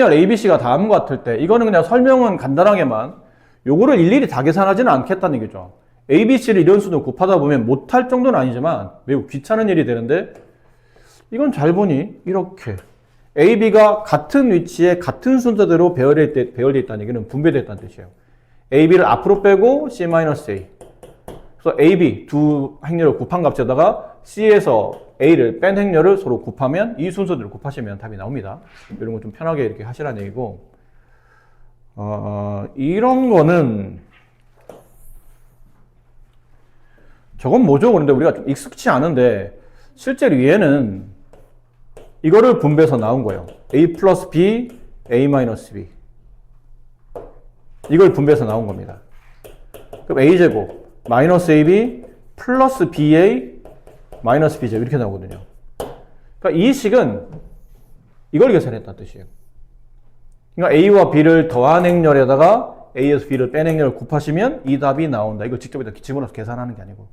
ABC가 다음과 같을 때 이거는 그냥 설명은 간단하게만 요거를 일일이 다 계산하지는 않겠다는 얘기죠. ABC를 이런 수도 곱하다 보면 못할 정도는 아니지만 매우 귀찮은 일이 되는데 이건 잘 보니 이렇게 AB가 같은 위치에 같은 순서대로 배열되어 있다는 얘기는 분배되어 있다는 뜻이에요. AB를 앞으로 빼고 C-A. 그래서 AB 두 행렬을 곱한 값에다가 C에서 A를 뺀 행렬을 서로 곱하면 이 순서대로 곱하시면 답이 나옵니다. 이런 거 좀 편하게 이렇게 하시라는 얘기고, 이런 거는 저건 뭐죠? 그런데 우리가 좀 익숙치 않은데 실제로 얘는 이거를 분배해서 나온 거예요. A 플러스 B, A 마이너스 B. 이걸 분배해서 나온 겁니다. 그럼 A제곱 마이너스 AB 플러스 BA 마이너스 B제곱 이렇게 나오거든요. 그러니까 이 식은 이걸 계산했다는 뜻이에요. 그러니까 A와 B를 더한 행렬에다가 A에서 B를 뺀 행렬을 곱하시면 이 답이 나온다. 이걸 직접 집어넣어서 계산하는 게 아니고.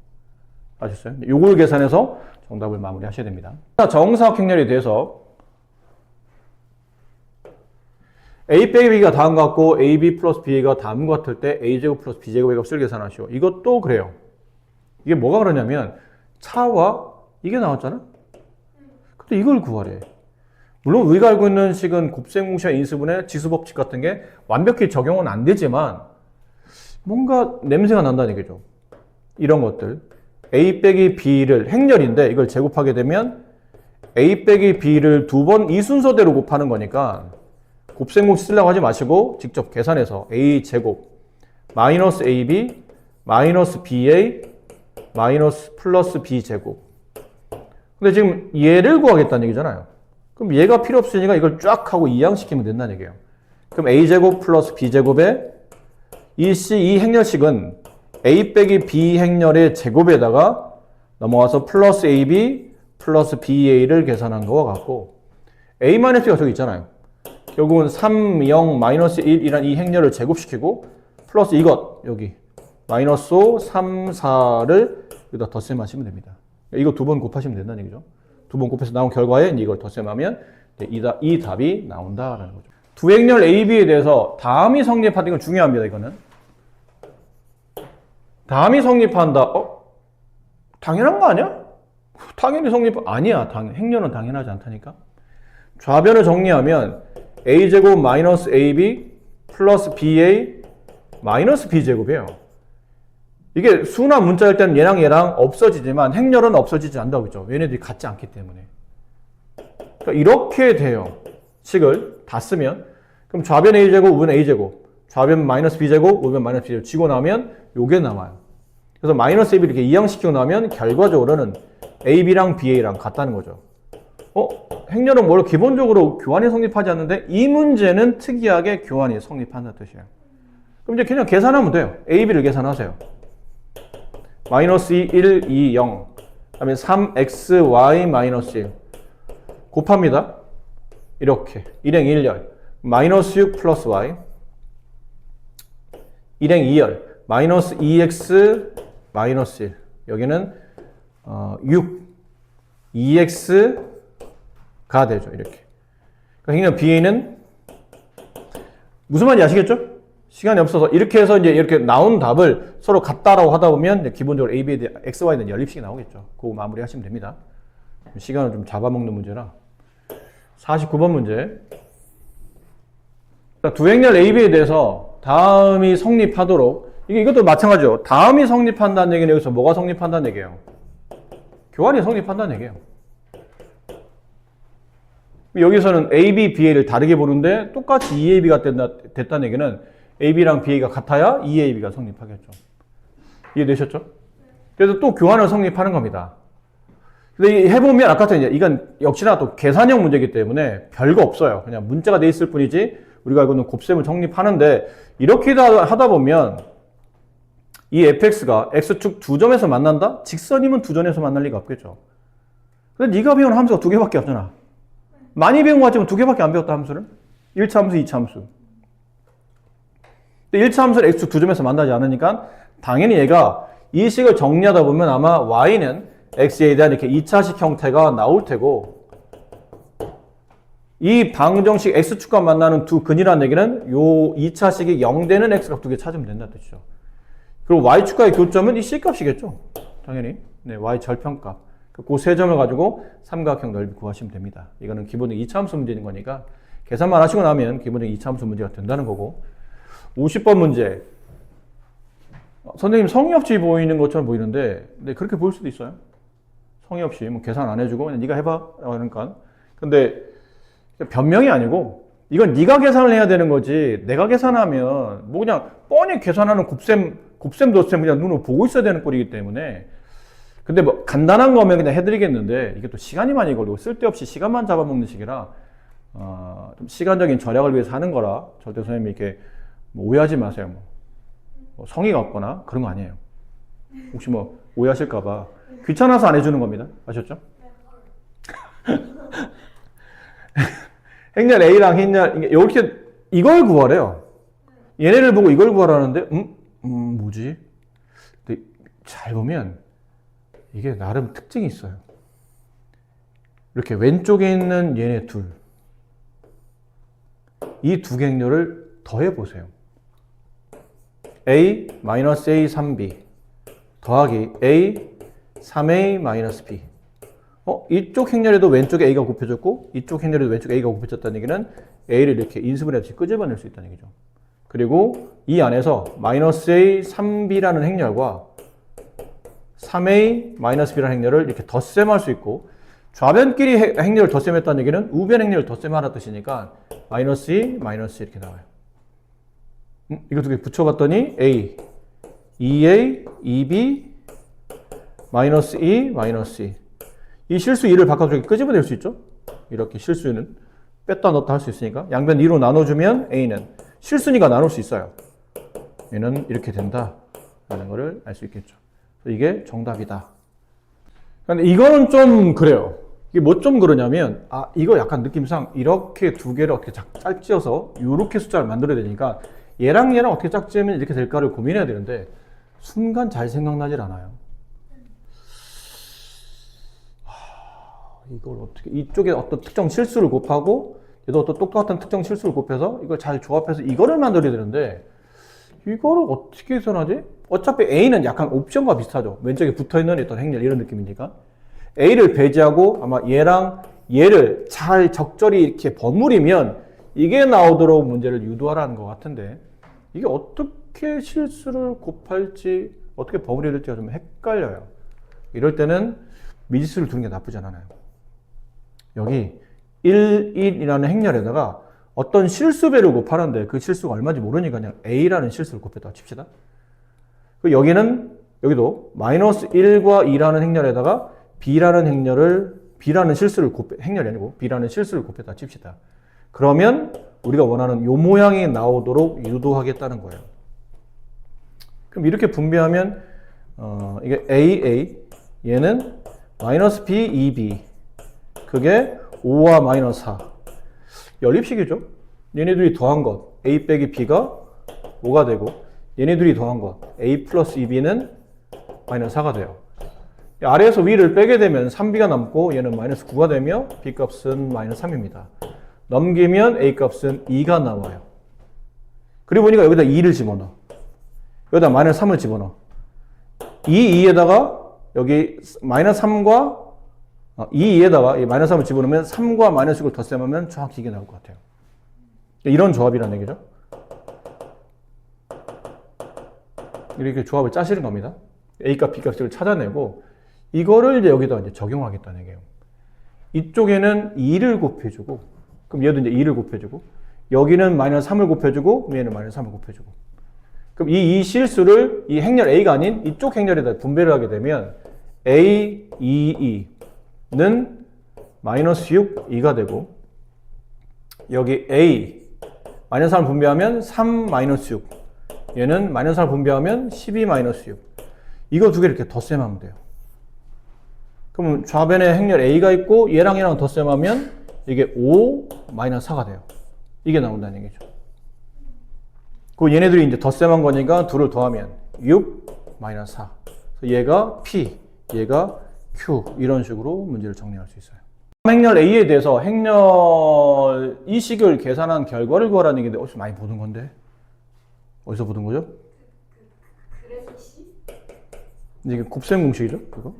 아셨어요? 요걸 계산해서 정답을 마무리하셔야 됩니다. 정사각 행렬에 대해서 A 빼기 B가 다음과 같고 AB 플러스 B가 다음과 같을 때 A제곱 플러스 B제곱의 값을 계산하시오. 이것도 그래요. 이게 뭐가 그러냐면 차와 이게 나왔잖아? 근데 이걸 구하래. 물론 우리가 알고 있는 식은 곱셈공시와 인수분해 지수법칙 같은 게 완벽히 적용은 안 되지만 뭔가 냄새가 난다는 얘기죠. 이런 것들. A 빼기 B를 행렬인데 이걸 제곱하게 되면 A 빼기 B를 두 번 이 순서대로 곱하는 거니까 곱셈공식 쓰려고 하지 마시고 직접 계산해서 A 제곱 마이너스 AB 마이너스 BA 마이너스 플러스 B 제곱. 근데 지금 얘를 구하겠다는 얘기잖아요. 그럼 얘가 필요 없으니까 이걸 쫙 하고 이항시키면 된다는 얘기예요. 그럼 A 제곱 플러스 B 제곱에 이 행렬식은 A 빼기 B 행렬의 제곱에다가 넘어와서 플러스 AB 플러스 BA를 계산한 거와 같고 A-B가 저기 있잖아요. 결국은 3, 0, 마이너스 1이란 이 행렬을 제곱시키고 플러스 이것 여기 마이너스 5, 3, 4를 여기다 덧셈하시면 됩니다. 이거 두 번 곱하시면 된다는 얘기죠. 두 번 곱해서 나온 결과에 이걸 덧셈하면 이 답이 나온다라는 거죠. 두 행렬 A, B에 대해서 다음이 성립한다. 이건 중요합니다. 이거는. 다음이 성립한다. 당연한 거 아니야? 당연히 아니야. 행렬은 당연하지 않다니까. 좌변을 정리하면 A제곱 마이너스 AB 플러스 BA 마이너스 B제곱이에요. 이게 수나 문자일 때는 얘랑 얘랑 없어지지만 행렬은 없어지지 않는다고 했죠. 얘네들이 같지 않기 때문에. 그러니까 이렇게 돼요. 식을 다 쓰면. 그럼 좌변 A제곱, 우변 A제곱, 좌변 마이너스 B제곱, 우변 마이너스 B제곱 치고 나면 요게 남아요. 그래서 마이너스 AB 이렇게 이항시키고 나면 결과적으로는 AB랑 BA랑 같다는 거죠. 행렬은 뭘 기본적으로 교환이 성립하지 않는데 이 문제는 특이하게 교환이 성립한다는 뜻이에요. 그럼 이제 그냥 계산하면 돼요. AB를 계산하세요. 마이너스 2, 1, 2, 0. 그 다음에 3x, y, 마이너스 1. 곱합니다. 이렇게. 1행 1열. 마이너스 6 플러스 y. 1행 2열. 마이너스 2x, 마이너스 1. 여기는 6. 2x가 되죠. 이렇게. 그러니까 BA는 무슨 말인지 아시겠죠? 시간이 없어서 이렇게 해서 이제 이렇게 나온 답을 서로 같다라고 하다 보면 기본적으로 AB에 대한 XY는 연립식이 나오겠죠. 그거 마무리 하시면 됩니다. 시간을 좀 잡아먹는 문제라. 49번 문제. 두 행렬 AB에 대해서 다음이 성립하도록 이것도 마찬가지죠. 다음이 성립한다는 얘기는 여기서 뭐가 성립한다는 얘기예요? 교환이 성립한다는 얘기예요. 여기서는 AB, BA를 다르게 보는데 똑같이 EAB가 됐다는 얘기는 AB랑 BA가 같아야 EAB가 성립하겠죠. 이해되셨죠? 그래서 또 교환을 성립하는 겁니다. 근데 해보면 아까 이건 역시나 또 계산형 문제이기 때문에 별거 없어요. 그냥 문자가 돼 있을 뿐이지 우리가 알고는 곱셈을 성립하는데 이렇게 하다 보면 이 fx가 x축 두 점에서 만난다? 직선이면 두 점에서 만날 리가 없겠죠. 근데 네가 배운 함수가 두 개밖에 없잖아. 많이 배운 것 같지만 두 개밖에 안 배웠다 함수를. 1차 함수, 2차 함수. 근데 1차 함수를 x축 두 점에서 만나지 않으니까 당연히 얘가 이 식을 정리하다 보면 아마 y는 x에 대한 이렇게 2차식 형태가 나올 테고 이 방정식 x축과 만나는 두 근이라는 얘기는 요 2차식이 0 되는 x값 두 개 찾으면 된다는 뜻이죠. 그리고 y축과의 교점은 이 c값이겠죠. 당연히. 네, y 절편값. 그 세 점을 가지고 삼각형 넓이 구하시면 됩니다. 이거는 기본적인 2차함수 문제인 거니까 계산만 하시고 나면 기본적인 2차함수 문제가 된다는 거고. 50번 문제. 선생님 성의 없이 보이는 것처럼 보이는데 네, 그렇게 보일 수도 있어요. 성의 없이 뭐 계산 안 해주고 그냥 네가 해봐 그러니까. 근데 변명이 아니고 이건 네가 계산을 해야 되는 거지 내가 계산하면 뭐 그냥 뻔히 계산하는 곱셈 덧셈 그냥 눈으로 보고 있어야 되는 꼴이기 때문에. 근데 뭐 간단한 거면 그냥 해드리겠는데 이게 또 시간이 많이 걸리고 쓸데없이 시간만 잡아먹는 식이라 좀 시간적인 절약을 위해서 하는 거라 절대 선생님이 이렇게 뭐 오해하지 마세요. 뭐 성의가 없거나 그런 거 아니에요. 혹시 뭐 오해하실까봐 귀찮아서 안 해주는 겁니다. 아셨죠? 행렬 A랑 행렬 이렇게 이걸 구하래요. 얘네를 보고 이걸 구하라는데 뭐지? 근데 잘 보면 이게 나름 특징이 있어요. 이렇게 왼쪽에 있는 얘네 둘, 이 두 개 행렬을 더해 보세요. A 마이너스 A 3B 더하기 A 3A 마이너스 B. 이쪽 행렬에도 왼쪽에 A가 곱해졌고 이쪽 행렬에도 왼쪽에 A가 곱해졌다는 얘기는 A를 이렇게 인수분해 없이 끄집어낼 수 있다는 얘기죠. 그리고 이 안에서 마이너스 A 3B라는 행렬과 3A 마이너스 B라는 행렬을 이렇게 덧셈할 수 있고 좌변끼리 행렬을 덧셈했다는 얘기는 우변 행렬을 덧셈하라는 뜻이니까 마이너스 2, 마이너스 2 이렇게 나와요. 이거 두 개 붙여봤더니 A, 2A, 2B, 마이너스 2, 마이너스 2. 이 실수 2를 바깥쪽에 끄집어낼 수 있죠? 이렇게 실수 2는 뺐다 넣었다 할 수 있으니까 양변 2로 나눠주면 A는 실수 2가 나눌 수 있어요. 얘는 이렇게 된다 라는 거를 알 수 있겠죠. 이게 정답이다. 근데 이거는 좀 그래요. 이게 뭐 좀 그러냐면 이거 약간 느낌상 이렇게 두 개를 어떻게 짝지어서 이렇게 숫자를 만들어야 되니까 얘랑 얘랑 어떻게 짝지으면 이렇게 될까를 고민해야 되는데 순간 잘 생각나질 않아요. 이걸 어떻게 이쪽에 어떤 특정 실수를 곱하고 얘도 어떤 똑같은 특정 실수를 곱해서 이걸 잘 조합해서 이거를 만들어야 되는데 이거를 어떻게 계산하지? 어차피 A는 약간 옵션과 비슷하죠. 왼쪽에 붙어있는 어떤 행렬 이런 느낌이니까 A를 배제하고 아마 얘랑 얘를 잘 적절히 이렇게 버무리면 이게 나오도록 문제를 유도하라는 것 같은데 이게 어떻게 실수를 곱할지 어떻게 버무려야 될지가 좀 헷갈려요. 이럴 때는 미지수를 두는 게 나쁘지 않아요. 여기 1, 1이라는 행렬에다가 어떤 실수배를 곱하는데 그 실수가 얼마인지 모르니까 그냥 A라는 실수를 곱했다 칩시다. 여기도 마이너스 1과 2라는 행렬에다가 B라는 실수를 행렬이 아니고 B라는 실수를 곱했다 칩시다. 그러면 우리가 원하는 요 모양이 나오도록 유도하겠다는 거예요. 그럼 이렇게 분배하면 이게 AA 얘는 마이너스 B, 2B 그게 5와 마이너스 4 연립식이죠. 얘네들이 더한 것 A 빼기 B가 5가 되고 얘네들이 더한 것 A 플러스 2B는 마이너스 4가 돼요. 아래에서 위를 빼게 되면 3B가 남고 얘는 마이너스 9가 되며 B 값은 마이너스 3입니다. 넘기면 A 값은 2가 나와요. 그리고 보니까 여기다 2를 집어넣어. 여기다 마이너스 3을 집어넣어. 2에다가 여기 마이너스 3과 2에다가 이 마이너스 3을 집어넣으면 3과 마이너스 6을 덧셈하면 정확히 이게 나올 것 같아요. 이런 조합이라는 얘기죠. 이렇게 조합을 짜시는 겁니다. A값, B값을 찾아내고 이거를 이제 여기다 이제 적용하겠다는 얘기예요. 이쪽에는 2를 곱해주고 그럼 얘도 이제 2를 곱해주고 여기는 마이너스 3을 곱해주고 얘는 마이너스 3을 곱해주고 그럼 이 실수를 이 행렬 A가 아닌 이쪽 행렬에다 분배를 하게 되면 A, 2, 2는 마이너스 6, 2가 되고 여기 A 마이너스 3을 분배하면 3, 마이너스 6 얘는 마이너스 3을 분배하면 12, 마이너스 6 이거 두 개를 이렇게 덧셈하면 돼요. 그럼 좌변에 행렬 A가 있고 얘랑 덧셈하면 이게 5, 마이너스 4가 돼요. 이게 나온다는 얘기죠. 그 얘네들이 이제 덧셈한 거니까 둘을 더하면 6, 마이너스 4 얘가 P, 얘가 Q 이런 식으로 문제를 정리할 수 있어요. 행렬 A에 대해서 행렬 이 식을 계산한 결과를 구하라는 얘기인데 어디서 많이 보는 건데? 어디서 보는 거죠? 이게 곱셈 공식이죠, 그거?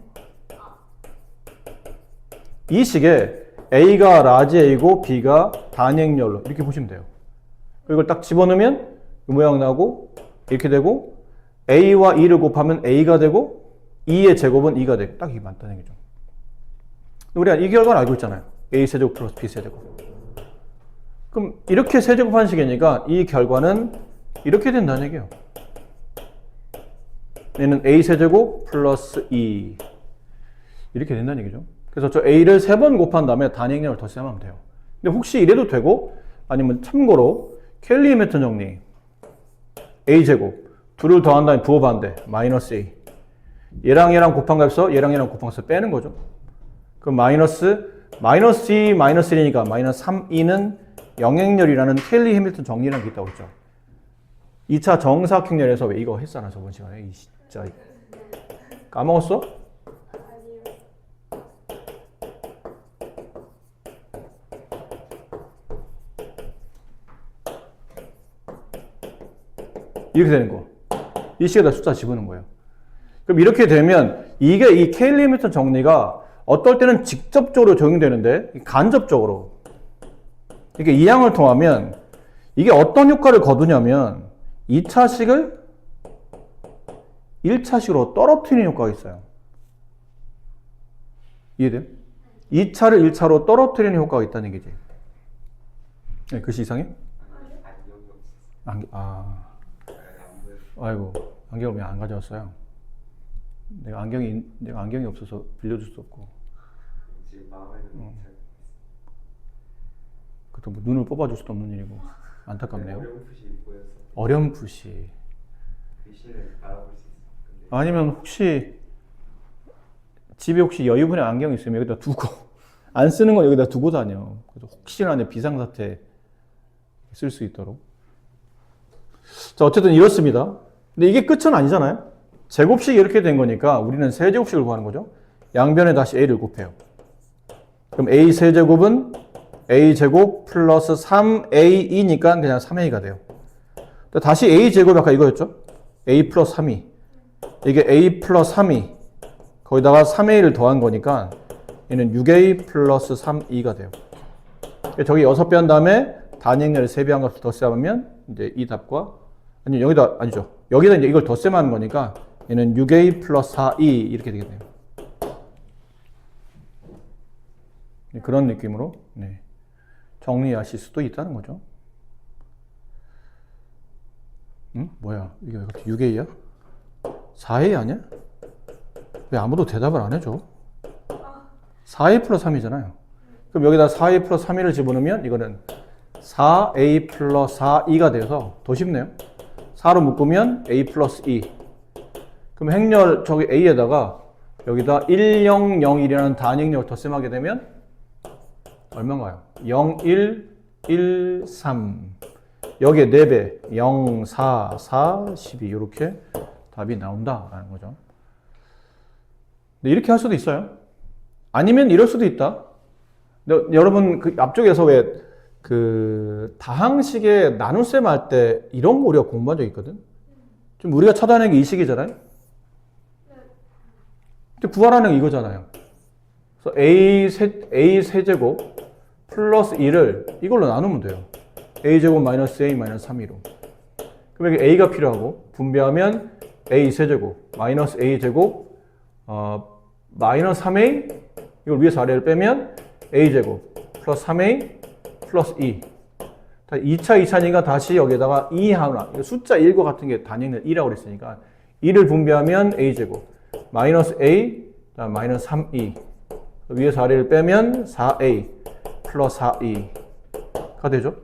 이 식에 A가 라지 A고 B가 단행렬로 이렇게 보시면 돼요. 이걸 딱 집어넣으면 이 모양 나고 이렇게 되고 A와 2를 곱하면 A가 되고 2의 제곱은 2가 되고 딱 이게 맞다는 얘기죠. 우리가 이 결과는 알고 있잖아요. A 세제곱 플러스 B 세제곱. 그럼 이렇게 세제곱한 식이니까 이 결과는 이렇게 된다는 얘기예요. 얘는 A 세제곱 플러스 2 이렇게 된다는 얘기죠. 그래서 저 A를 3번 곱한 다음에 단행량을 덧셈하면 돼요. 근데 혹시 이래도 되고 아니면 참고로 켈리 해밀턴 정리 A 제곱 둘을 더한 다음에 부호반대 마이너스 A 얘랑 곱한 값에서 얘랑 곱한 값을 빼는 거죠. 그럼 마이너스 2 마이너스 1이니까 마이너스 3E는 영행렬이라는 켈리 해밀턴 정리라는 게 있다고 했죠. 2차 정사각형렬에서 왜 이거 했잖아 저번 시간에. 진짜 까먹었어? 이렇게 되는 거. 이 식에다 숫자 집어넣는 거예요. 그럼 이렇게 되면 이게 이 켈리 해밀턴 정리가 어떨 때는 직접적으로 적용되는데 간접적으로 이게 이 양을 통하면 이게 어떤 효과를 거두냐면 2차식을 1차식으로 떨어뜨리는 효과가 있어요. 이해돼요? 2차를 1차로 떨어뜨리는 효과가 있다는 얘기지. 네, 글씨 이상해? 아이고, 안경을 왜 안 가져왔어요? 내가 안경이 없어서 빌려줄 수 없고. 그것도 뭐 눈을 뽑아줄 수도 없는 일이고 안타깝네요. 어렴풋이. 아니면 혹시 집에 혹시 여유분의 안경이 있으면 여기다 두고 안 쓰는 건 여기다 두고 다녀. 그래서 혹시나 비상사태 쓸 수 있도록. 자, 어쨌든 이렇습니다. 근데 이게 끝은 아니잖아요. 제곱식이 이렇게 된 거니까 우리는 세제곱식을 구하는 거죠. 양변에 다시 A를 곱해요. 그럼 A 세제곱은 A제곱 플러스 3A이니까 그냥 3A가 돼요. 다시 A제곱이 아까 이거였죠? A 플러스 3이. 이게 A 플러스 3이. 거기다가 3A를 더한 거니까 얘는 6A 플러스 3E가 돼요. 저기 6배 한 다음에 단행렬을 3배 한 값을 덧셈하면 이제 이 답과 아니 여기다 아니죠. 여기다 이제 이걸 덧셈하는 거니까 얘는 6A 플러스 4E 이렇게 되겠네요. 그런 느낌으로 네. 정리하실 수도 있다는 거죠. 응? 뭐야? 이게 왜 갑자기 6A야? 4A 아니야? 왜 아무도 대답을 안 해줘? 4A 플러스 3이잖아요. 그럼 여기다 4A 플러스 3을 집어넣으면 이거는 4A 플러스 4E가 돼서 더 쉽네요. 4로 묶으면 A 플러스 2. 그럼 행렬 저기 A에다가 여기다 1001이라는 단행렬을 덧셈하게 되면 얼마인가요? 0, 1, 1, 3. 여기에 4배. 0, 4, 4, 12. 이렇게 답이 나온다라는 거죠. 근데 이렇게 할 수도 있어요. 아니면 이럴 수도 있다. 근데 여러분 그 앞쪽에서 왜 그 다항식의 나눗셈 할 때 이런 거 우리가 공부한 적 있거든. 지금 우리가 찾아낸 게 이 식이잖아요. 근데 구하라는 게 이거잖아요. 그래서 A 세제곱 플러스 2를 이걸로 나누면 돼요. A제곱 마이너스 A 마이너스 3E로. 그럼 여기 A가 필요하고 분배하면 A 세제곱 마이너스 A 제곱 마이너스 3A 이걸 위에서 아래를 빼면 A 제곱 플러스 3A 플러스 2. 2차니까 다시 여기에다가 2 하나. 숫자 1과 같은 게 단위는 2라고 그랬으니까 2를 분배하면 A 제곱 마이너스 A 마이너스 3E 위에서 아래를 빼면 4A 플러스 4E가 되죠.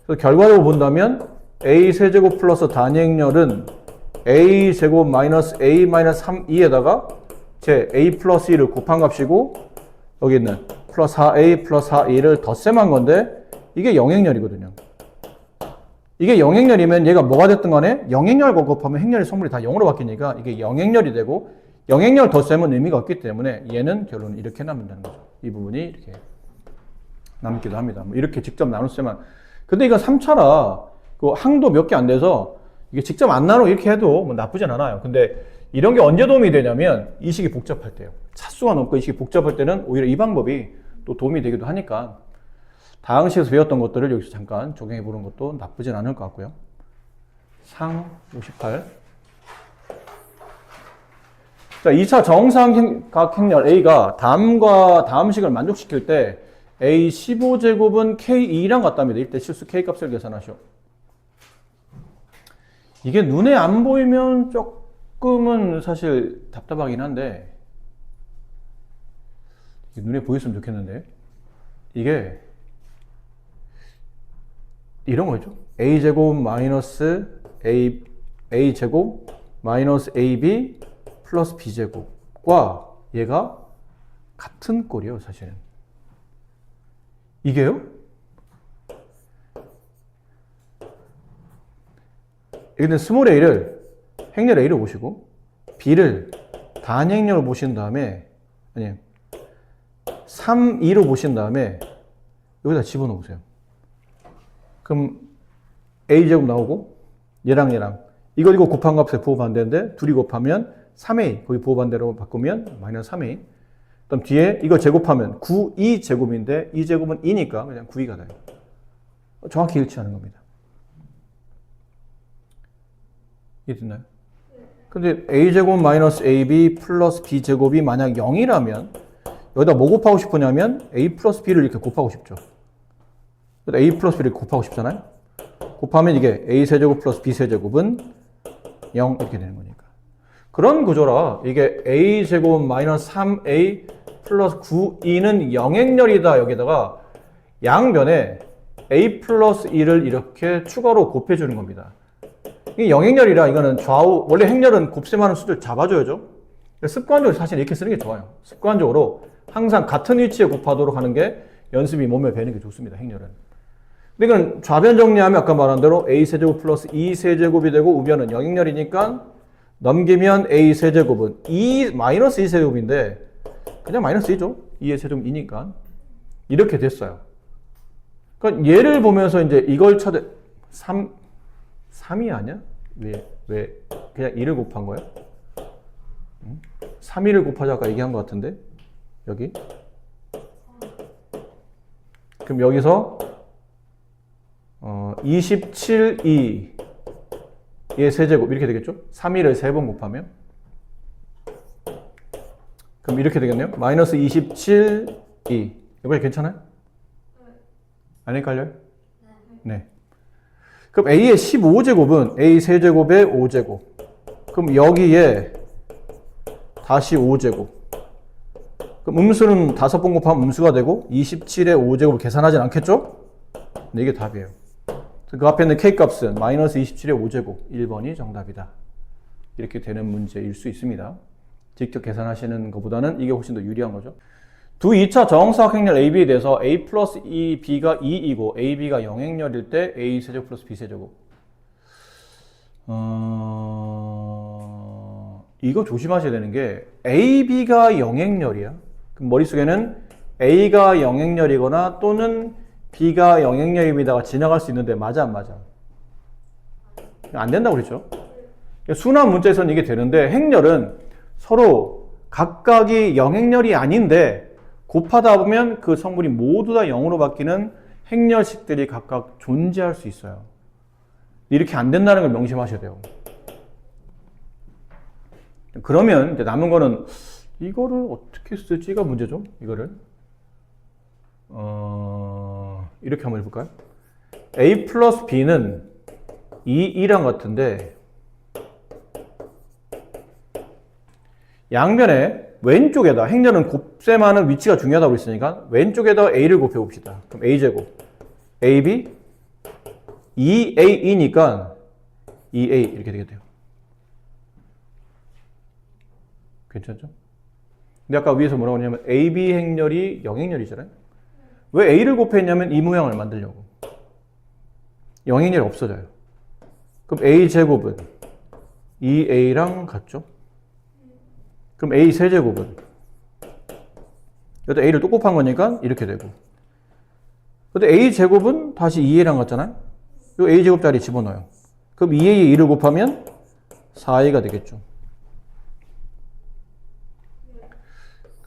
그래서 결과적으로 본다면 A 세제곱 플러스 단행렬은 A 제곱 마이너스 A 마이너스 3E에다가 제 A 플러스 2를 곱한 값이고 여기 있는 플러스 4A 플러스 4E를 덧셈한 건데 이게 영행렬이거든요. 이게 영행렬이면 얘가 뭐가 됐든 간에 영행렬 곱하면 행렬의 성분이 다 0으로 바뀌니까 이게 영행렬이 되고 영행렬 덧셈은 의미가 없기 때문에 얘는 결론은 이렇게 남는다는 거죠. 이 부분이 이렇게 남기도 합니다. 뭐 이렇게 직접 나눌 수만. 근데 이거 3차라 그 항도 몇 개 안 돼서 이게 직접 안 나누고 이렇게 해도 뭐 나쁘진 않아요. 근데 이런 게 언제 도움이 되냐면 이 식이 복잡할 때요. 차수가 높고 이 식이 복잡할 때는 오히려 이 방법이 또 도움이 되기도 하니까 다항식에서 배웠던 것들을 여기서 잠깐 적용해 보는 것도 나쁘진 않을 것 같고요. 상 58. 자, 2차 정사각행렬 A가 다음과 다음식을 만족시킬 때 A 15제곱은 K2랑 같답니다. 이때 실수 K 값을 계산하시오. 이게 눈에 안 보이면 조금은 사실 답답하긴 한데 눈에 보였으면 좋겠는데 이게 이런 거죠. A제곱 마이너스 A제곱 마이너스 AB 플러스 B제곱과 얘가 같은 꼴이에요, 사실은. 이게요? 여기는 스몰 a를 행렬 a를 보시고 b를 단행렬로 보신 다음에 아니 3, 2로 보신 다음에 여기다 집어넣어 보세요. 그럼 a제곱 나오고 얘랑 이거 곱한 값에 부호반대인데 둘이 곱하면 3a 거기 부호반대로 바꾸면 마이너스 3a 그다음 뒤에 이거 제곱하면 9, 2제곱인데 2제곱은 2니까 그냥 9, 2가 돼요. 정확히 일치하는 겁니다. 이해됐나요? 근데 a제곱 마이너스 ab 플러스 b제곱이 만약 0이라면 여기다 뭐 곱하고 싶으냐면 a 플러스 b를 이렇게 곱하고 싶죠. 여기다 a 플러스 b를 곱하고 싶잖아요. 곱하면 이게 a 세제곱 플러스 b 세제곱은 0 이렇게 되는 거니까. 그런 구조라 이게 a제곱 마이너스 3a 플러스 9, 2는 영행렬이다. 여기다가 양변에 a 플러스 2를 이렇게 추가로 곱해주는 겁니다. 이 영행렬이라 이거는 좌우, 원래 행렬은 곱셈하는 수를 잡아줘야죠. 습관적으로 사실 이렇게 쓰는 게 좋아요. 습관적으로 항상 같은 위치에 곱하도록 하는 게 연습이 몸에 배는 게 좋습니다. 행렬은. 근데 이건 좌변 정리하면 아까 말한 대로 a세제곱 플러스 2세제곱이 되고 우변은 영행렬이니까 넘기면 a세제곱은 2 마이너스 2세제곱인데 그냥 마이너스 2죠. 2의 세제곱 2니까. 이렇게 됐어요. 그러니까 얘를 보면서 이제 이걸 3이 아니야? 왜 그냥 2를 곱한 거야? 3, 2를 곱하자 아까 얘기한 것 같은데 여기 그럼 여기서 27, 2의 세제곱 이렇게 되겠죠? 3, 2를 3번 곱하면 그럼 이렇게 되겠네요. 마이너스 27, 2 이번에 괜찮아요? 안 헷갈려요? 네. 그럼 A의 15제곱은 A 세제곱의 5제곱. 그럼 여기에 다시 5제곱. 그럼 음수는 5번 곱하면 음수가 되고 27의 5제곱을 계산하진 않겠죠? 네, 이게 답이에요. 그 앞에 있는 K값은 마이너스 27의 5제곱. 1번이 정답이다. 이렇게 되는 문제일 수 있습니다. 직접 계산하시는 것보다는 이게 훨씬 더 유리한 거죠. 두 2차 정사각 행렬 AB에 대해서 A 플러스 B가 2이고 AB가 영행렬일 때 A 세제곱 플러스 B 세제곱. 이거 조심하셔야 되는 게 AB가 영행렬이야. 그럼 머릿속에는 A가 영행렬이거나 또는 B가 영행렬입니다가 지나갈 수 있는데 맞아 안 맞아? 안 된다고 그랬죠. 순환 문자에서는 이게 되는데 행렬은 서로 각각이 영행렬이 아닌데 곱하다 보면 그 성분이 모두 다 0으로 바뀌는 행렬식들이 각각 존재할 수 있어요. 이렇게 안 된다는 걸 명심하셔야 돼요. 그러면 이제 남은 거는 이거를 어떻게 쓰지가 문제죠. 이거를 이렇게 한번 해볼까요? A 플러스 B는 2랑 같은데 양변에 왼쪽에다 행렬은 곱셈하는 위치가 중요하다고 했으니까 왼쪽에다 A를 곱해봅시다. 그럼 A제곱 AB 2A이니까 2A 이렇게 되겠대요. 괜찮죠? 근데 아까 위에서 뭐라고 했냐면 AB 행렬이 영행렬이잖아요. 왜 A를 곱했냐면 이 모양을 만들려고. 영행렬이 없어져요. 그럼 A제곱은 2A랑 같죠? 그럼 A 세제곱은 여기다 A를 또 곱한 거니까 이렇게 되고, 근데 A 제곱은 다시 2A랑 같잖아요. 이 A 제곱 자리 집어넣어요. 그럼 2A에 2를 곱하면 4A가 되겠죠.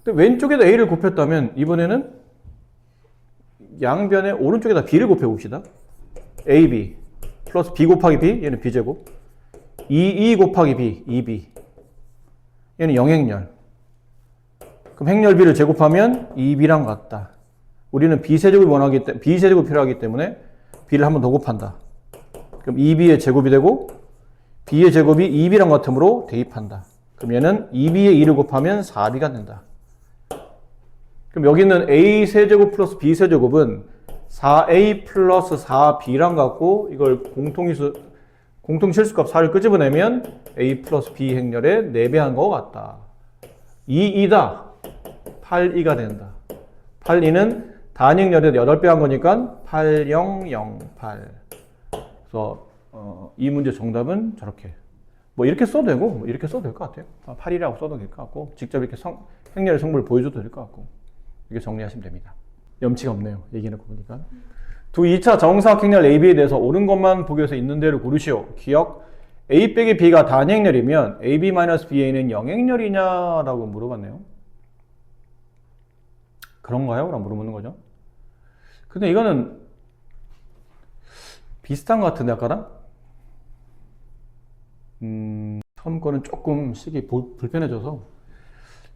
근데 왼쪽에다 A를 곱했다면 이번에는 양변에 오른쪽에다 B를 곱해봅시다. AB 플러스 B 곱하기 B, 얘는 B제곱. 2 곱하기 B, 2B. 얘는 영행렬. 그럼 행렬 B를 제곱하면 2B랑 같다. 우리는 B세제곱이 필요하기 때문에 B를 한 번 더 곱한다. 그럼 2B의 제곱이 되고 B의 제곱이 2B랑 같으므로 대입한다. 그럼 얘는 2B에 2를 곱하면 4B가 된다. 그럼 여기 있는 A 세제곱 플러스 B 세제곱은 4A 플러스 4B랑 같고, 이걸 공통실수값 4를 끄집어내면 A 플러스 B 행렬에 4배 한 것 같다. 2다. 8, 2가 된다. 8, 2는 단행렬에 8배 한 거니까 8, 0, 0, 8. 그래서 이 문제 정답은 저렇게. 뭐 이렇게 써도 되고, 뭐 이렇게 써도 될 것 같아요. 8이라고 써도 될 것 같고, 직접 이렇게 행렬의 성분을 보여줘도 될 것 같고, 이렇게 정리하시면 됩니다. 염치가 없네요. 얘기해놓고 보니까. 두 2차 정사각 행렬 AB에 대해서 옳은 것만 보기 위해서 있는 대로 고르시오. 기억. A 빼기 B가 단행렬이면 AB-BA는 영행렬이냐라고 물어봤네요. 그런가요? 라고 물어보는 거죠. 근데 이거는 비슷한 것 같은데, 아까랑? 처음 거는 조금 식이 불편해져서.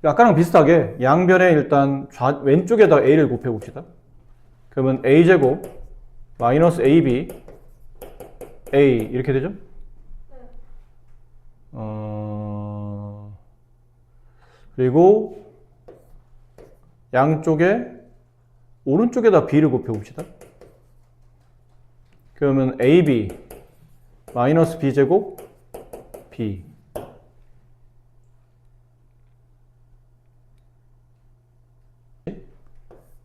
아까랑 비슷하게 양변에 일단 왼쪽에다 A를 곱해봅시다. 그러면 A제곱 마이너스 AB A 이렇게 되죠? 그리고 양쪽에 오른쪽에다 B를 곱해봅시다. 그러면 AB 마이너스 B제곱 B.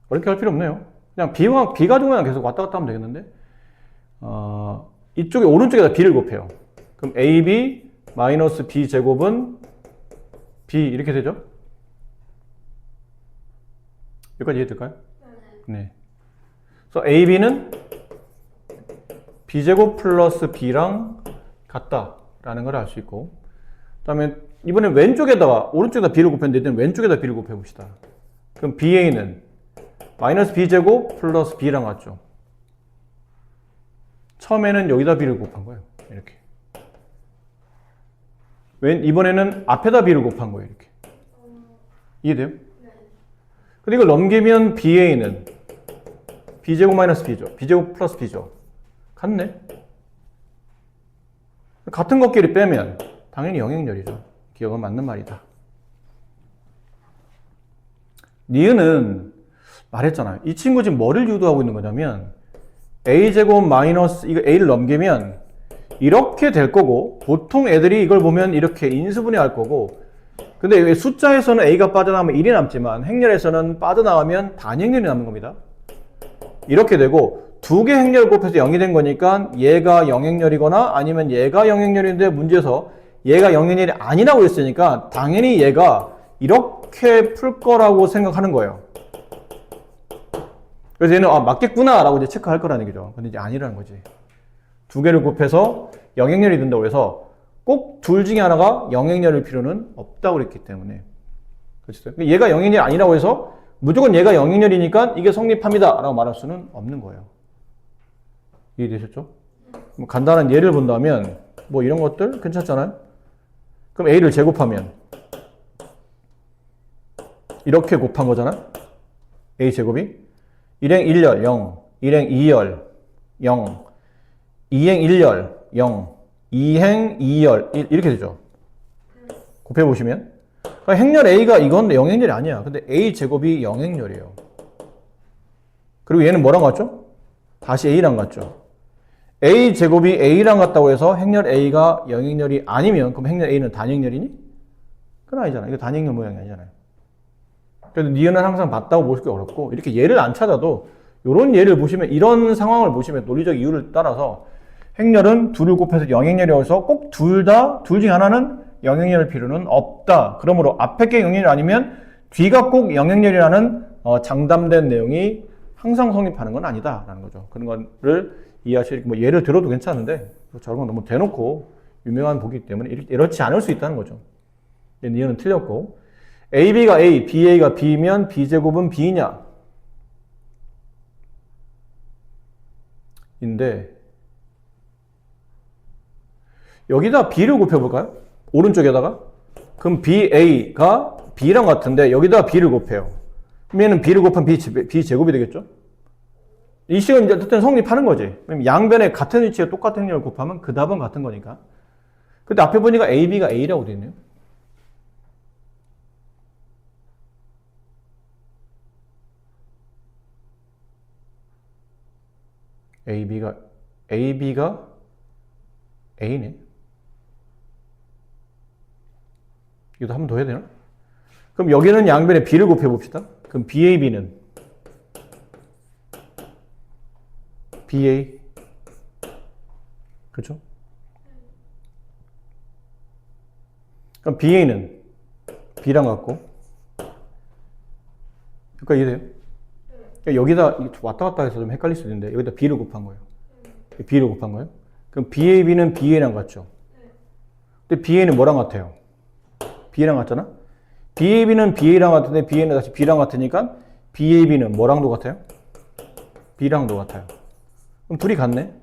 어렵게 할 필요 없네요. 그냥 B 가지고 그냥 계속 왔다 갔다 하면 되겠는데, 이쪽에 오른쪽에다 B를 곱해요. 그럼 AB 마이너스 B 제곱은 B 이렇게 되죠? 여기까지 이해될까요? 네. 그래서 AB는 B제곱 플러스 B랑 같다라는 걸 알 수 있고, 그 다음에 이번엔 오른쪽에다 B를 곱했는데 일단 왼쪽에다 B를 곱해봅시다. 그럼 BA는 마이너스 B제곱 플러스 B랑 같죠? 처음에는 여기다 B를 곱한 거예요. 이렇게. 이번에는 앞에다 B를 곱한 거예요. 이렇게. 이해돼요? 네. 근데 이걸 넘기면 BA는 B제곱 마이너스 B죠. B제곱 플러스 B죠. 같네. 같은 것끼리 빼면 당연히 영행렬이죠. 기억은 맞는 말이다. 니은은 말했잖아요. 이 친구 지금 뭐를 유도하고 있는 거냐면 A제곱 마이너스 이거 A를 넘기면 이렇게 될 거고, 보통 애들이 이걸 보면 이렇게 인수분해할 거고, 근데 숫자에서는 A가 빠져나가면 1이 남지만 행렬에서는 빠져나가면 단행렬이 남는 겁니다. 이렇게 되고 두 개 행렬을 곱해서 0이 된 거니까 얘가 영행렬이거나 아니면 얘가 영행렬인데, 문제에서 얘가 영행렬이 아니라고 했으니까 당연히 얘가 이렇게 풀 거라고 생각하는 거예요. 그래서 얘는 맞겠구나 라고 이제 체크할 거라는 얘기죠. 근데 이제 아니라는 거지. 두 개를 곱해서 영행렬이 된다고 해서 꼭 둘 중에 하나가 영행렬일 필요는 없다고 그랬기 때문에. 그렇죠? 얘가 영행렬이 아니라고 해서 무조건 얘가 영행렬이니까 이게 성립합니다 라고 말할 수는 없는 거예요. 이해되셨죠? 간단한 예를 본다면 뭐 이런 것들 괜찮잖아요? 그럼 A를 제곱하면 이렇게 곱한 거잖아? A 제곱이 1행 1열 0, 1행 2열 0, 2행 1열 0, 2행 2열 1 이렇게 되죠. 곱해보시면 그러니까 행렬 A가 이건 영행렬이 아니야. 근데 A 제곱이 영행렬이에요. 그리고 얘는 뭐랑 같죠? 다시 A랑 같죠. A 제곱이 A랑 같다고 해서 행렬 A가 영행렬이 아니면 그럼 행렬 A는 단행렬이니? 그건 아니잖아. 이거 단행렬 모양이 아니잖아요. 그래서 니은은 항상 맞다고 보기 어렵고, 이렇게 예를 안 찾아도 이런 예를 보시면, 이런 상황을 보시면 논리적 이유를 따라서 행렬은 둘을 곱해서 영행렬이어서 꼭 둘 중에 하나는 영향력일 필요는 없다. 그러므로 앞에 게 영향력 아니면 뒤가 꼭 영향력이라는 장담된 내용이 항상 성립하는 건 아니다라는 거죠. 그런 거를 이해하실, 뭐 예를 들어도 괜찮은데 저런 건 너무 대놓고 유명한 보기 때문에 이렇지 않을 수 있다는 거죠. 이해는 틀렸고, AB가 A, BA가 B면 B제곱은 B냐? 인데 여기다 B를 곱해볼까요? 오른쪽에다가? 그럼 BA가 B랑 같은데 여기다 B를 곱해요. 그럼 얘는 B를 곱하면 B제곱이 되겠죠? 이 식은 이제 어쨌든 성립하는 거지. 양변에 같은 위치에 똑같은 행렬을 곱하면 그 답은 같은 거니까. 근데 앞에 보니까 AB가 A라고 되어 있네요. AB가 A네. 이것도 한 번 더 해야 되나? 그럼 여기는 양변에 B를 곱해 봅시다. 그럼 BAB는 BA. 그렇죠? 그럼 BA는 B랑 같고. 그러니까 이해돼요? 그러니까 여기다 왔다 갔다 해서 좀 헷갈릴 수도 있는데 여기다 B를 곱한 거예요. B를 곱한 거예요. 그럼 BAB는 BA랑 같죠? 근데 BA는 뭐랑 같아요? B랑 같잖아? BAB는 BA랑 같은데 BA는 다시 B랑 같으니까 BAB는 뭐랑도 같아요? B랑도 같아요. 그럼 둘이 같네?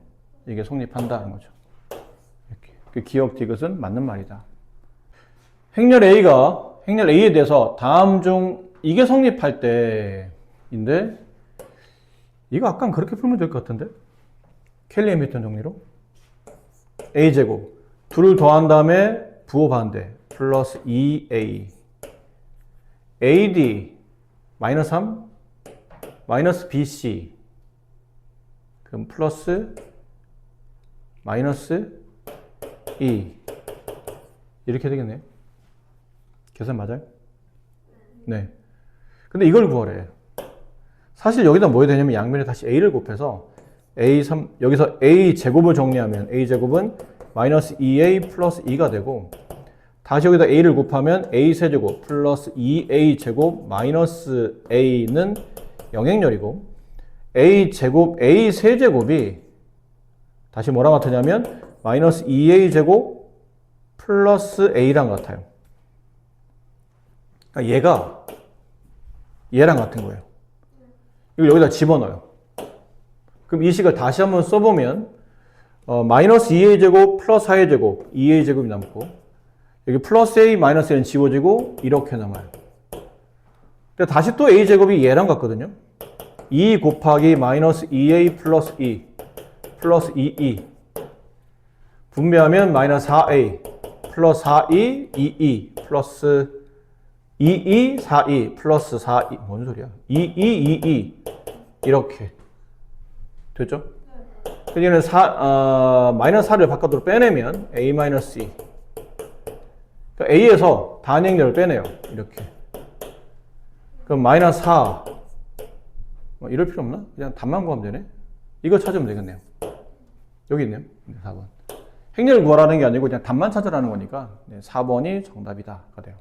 이게 성립한다는 거죠. 이렇게. 그 기억 디귿은 맞는 말이다. 행렬 A에 대해서 다음 중 이게 성립할 때인데 이거 아까 그렇게 풀면 될 것 같은데? 켈리 해밀턴 정리로 A제곱 둘을 더한 다음에 부호 반대 플러스 2A AD 마이너스 3 마이너스 BC 그럼 플러스 마이너스 2 이렇게 되겠네요. 계산 맞아요? 네. 근데 이걸 구하래. 사실 여기다 뭐 해야 되냐면 양면에 다시 A를 곱해서 A3 여기서 A 제곱을 정리하면 A 제곱은 마이너스 2A 플러스 2가 되고 다시 여기다 A를 곱하면 A 세제곱 플러스 2A 제곱 마이너스 A는 영행렬이고 A 제곱 A 세제곱이 다시 뭐랑 같으냐면 마이너스 2A 제곱 플러스 A랑 같아요. 그러니까 얘가 얘랑 같은 거예요. 이걸 여기다 집어넣어요. 그럼 이 식을 다시 한번 써보면 마이너스 2A 제곱 플러스 4A 제곱 2A 제곱이 남고 여기 플러스 A 마이너스 A는 지워지고 이렇게 남아요. 근데 다시 또 A 제곱이 얘랑 같거든요. 2 곱하기 마이너스 2A 플러스 2 플러스 2E 분배하면 마이너스 4A 플러스 4E 2E 플러스 2E 4E 플러스 4E 뭔 소리야? 2E 2E 이렇게 됐죠? 여기는 마이너스 4를 바깥으로 빼내면 A 마이너스 2 그러니까 A에서 반행렬을 빼내요. 이렇게 그럼 마이너스 4 뭐 이럴 필요 없나? 그냥 답만 구하면 되네. 이거 찾으면 되겠네요. 여기 있네요. 4번 행렬을 구하라는 게 아니고 그냥 답만 찾으라는 거니까 4번이 정답이다가 돼요.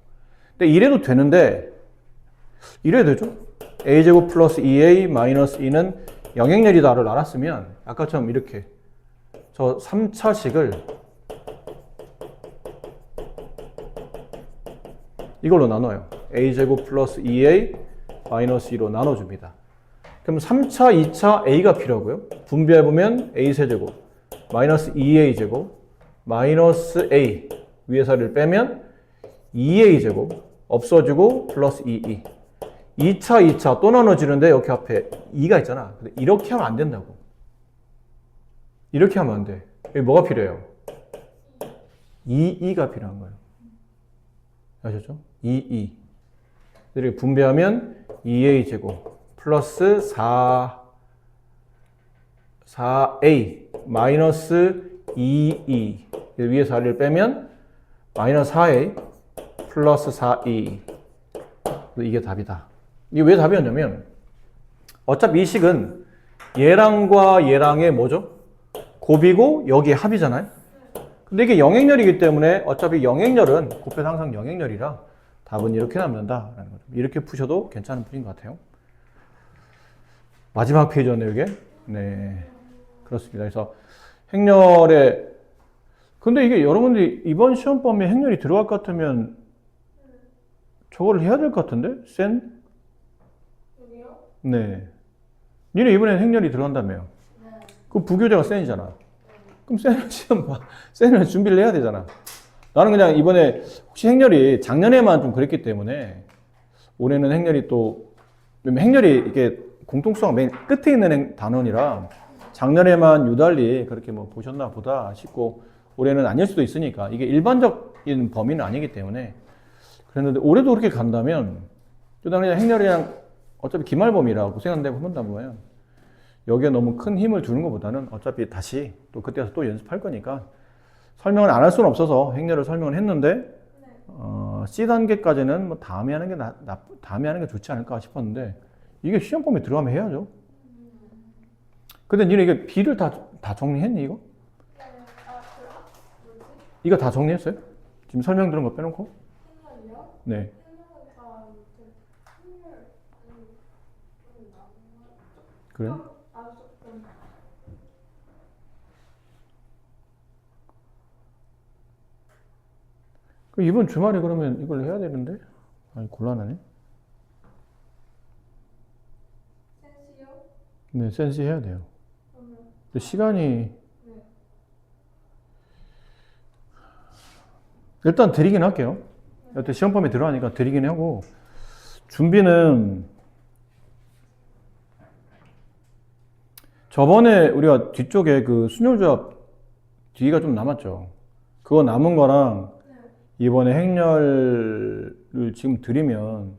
근데 이래도 되는데 이래도 되죠? A제곱 플러스 2A 마이너스 2는 영행렬이다를 알았으면 아까처럼 이렇게 저 3차식을 이걸로 나눠요. A제곱 플러스 2A 마이너스 2로 나눠줍니다. 그럼 3차, 2차 A가 필요하고요. 분배해보면 A 세제곱 마이너스 2A 제곱 마이너스 A 위에 사를 빼면 2A 제곱 없어지고 플러스 2E 2차 또 나눠지는데 여기 앞에 2가 있잖아. 근데 이렇게 하면 안 된다고. 이렇게 하면 안 돼. 여기 뭐가 필요해요? 2E가 필요한 거예요. 아셨죠? 2E 이렇게 분배하면 2A 제곱 플러스 4A 마이너스 2E 위에 4를 빼면 마이너스 4A 플러스 4E 이게 답이다. 이게 왜 답이었냐면 어차피 이 식은 얘랑과 얘랑의 뭐죠? 곱이고 여기에 합이잖아요. 근데 이게 영행렬이기 때문에 어차피 영행렬은 곱해서 항상 영행렬이라 답은 이렇게 남는다라는 거죠. 이렇게 푸셔도 괜찮은 풀인 것 같아요. 마지막 페이지였네요, 이게. 네. 그렇습니다. 그래서 행렬에, 근데 이게 여러분들이 이번 시험 범위에 행렬이 들어갈 것 같으면 저거를 해야 될 것 같은데? 센? 여기요? 네. 니네 이번엔 행렬이 들어간다며요. 네. 그 부교재가 센이잖아. 그럼 센을 시험 봐. 센을 준비를 해야 되잖아. 나는 그냥 이번에 혹시 행렬이 작년에만 좀 그랬기 때문에 올해는 행렬이 또, 행렬이 이게 공통수가 맨 끝에 있는 단원이라 작년에만 유달리 그렇게 뭐 보셨나 보다 싶고 올해는 아닐 수도 있으니까 이게 일반적인 범위는 아니기 때문에 그랬는데 올해도 그렇게 간다면 또 나는 그냥 행렬이랑 어차피 기말범위라고 생각한다고 본다면 여기에 너무 큰 힘을 두는 것보다는 어차피 다시 또 그때 가서 또 연습할 거니까 설명을 안 할 수는 없어서 행렬을 설명을 했는데 C 단계까지는 뭐 다음에 하는 게 다음에 하는 게 좋지 않을까 싶었는데 이게 시험 범위에 들어가면 해야죠. 근데 니네 이게 B를 다 정리했니 이거? 네. 아, 뭐지? 이거 다 정리했어요? 지금 설명 들은 거 빼놓고? 행렬이요? 네. 행렬은 다 이렇게 행렬 아니 좀 남은 그래요? 좀 그럼 이번 주말에 그러면 이걸 해야 되는데? 아니 곤란하네. 센스요? 네, 센스 해야 돼요. 그러면 근데 시간이 네. 일단 드리긴 할게요. 여태 시험 범위에 들어가니까 드리긴 하고 준비는 저번에 우리가 뒤쪽에 그 순열조합 뒤가 좀 남았죠. 그거 남은 거랑 이번에 행렬을 지금 드리면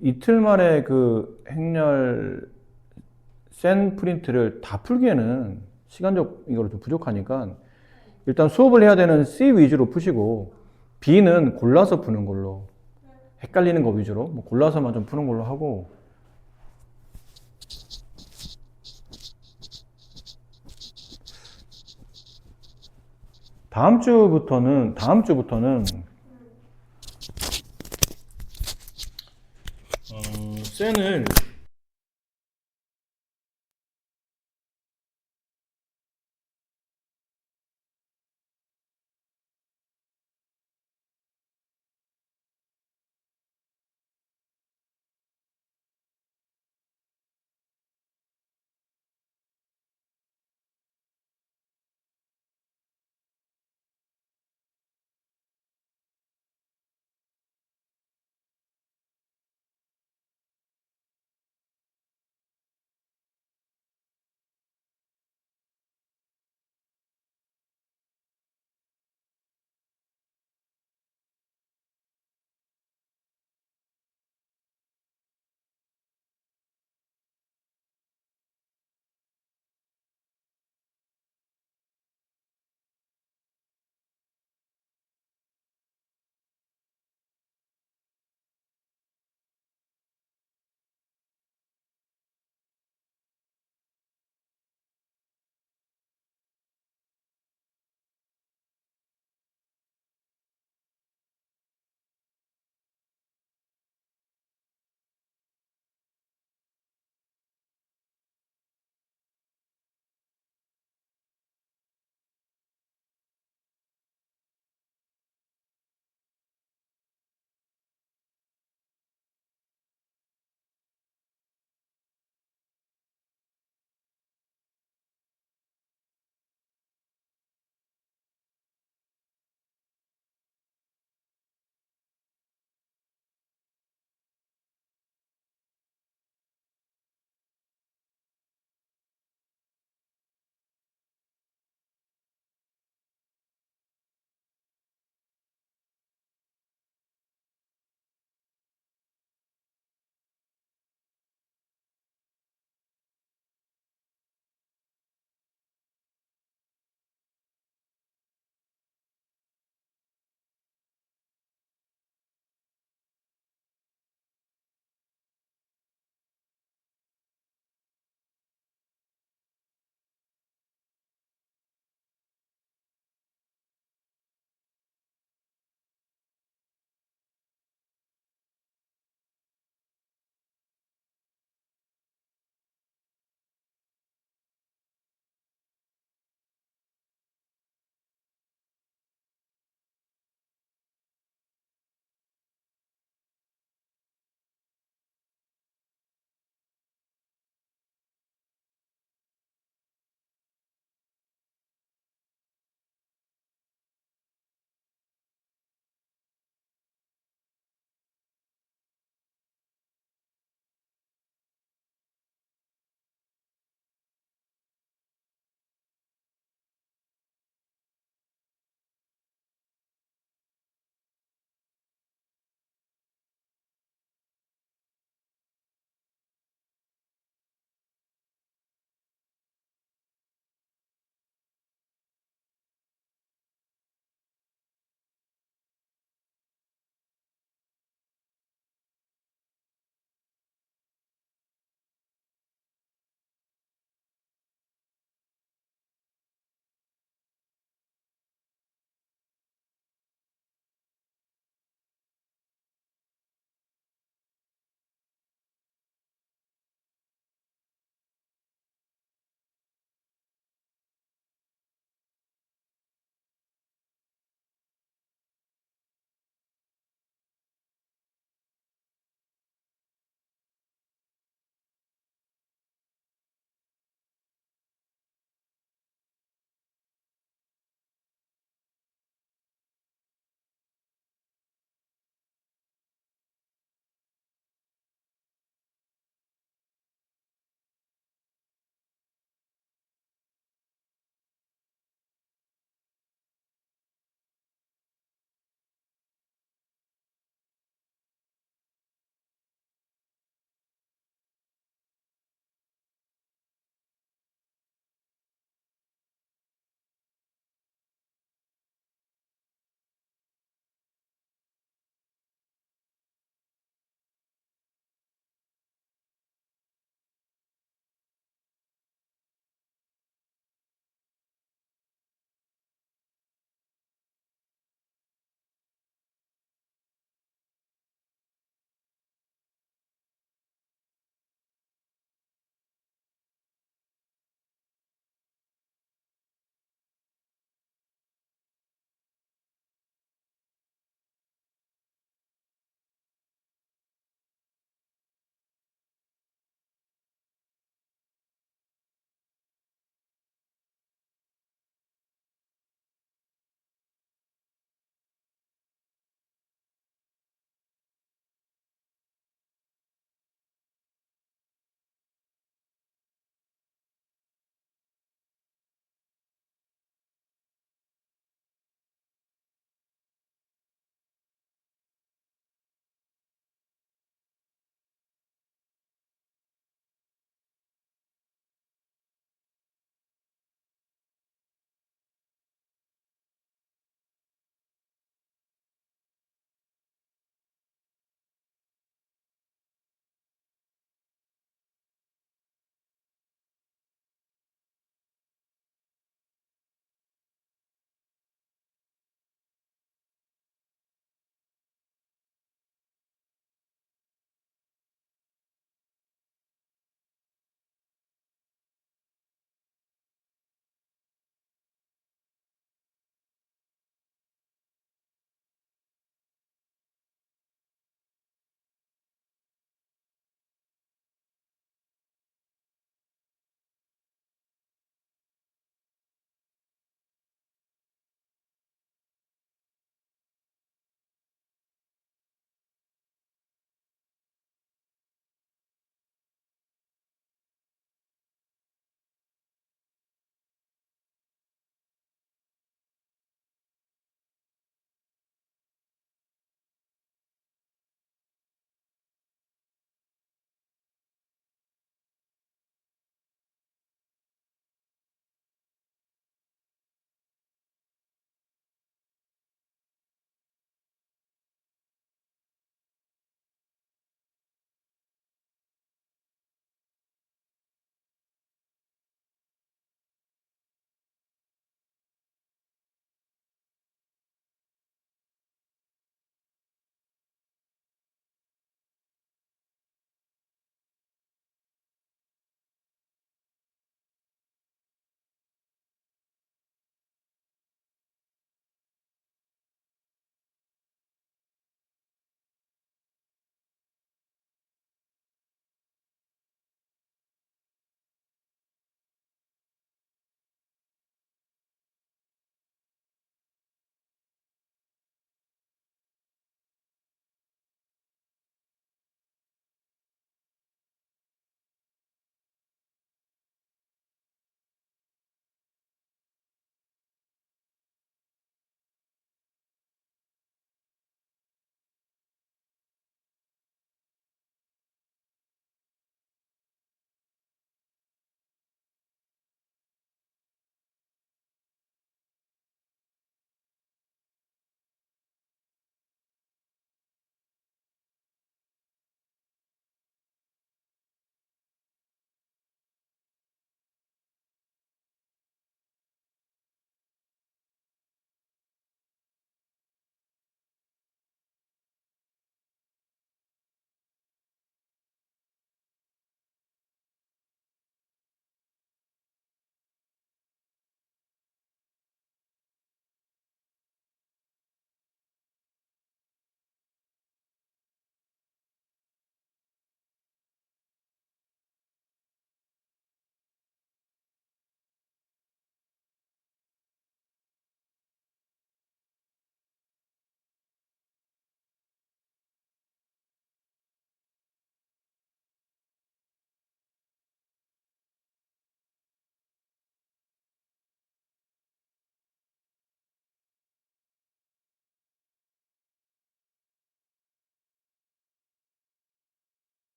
이틀 만에 그 행렬 센 프린트를 다 풀기에는 시간적 이거로 좀 부족하니까 일단 수업을 해야 되는 C 위주로 푸시고 B는 골라서 푸는 걸로 헷갈리는 거 위주로 뭐 골라서만 좀 푸는 걸로 하고 다음 주부터는 센을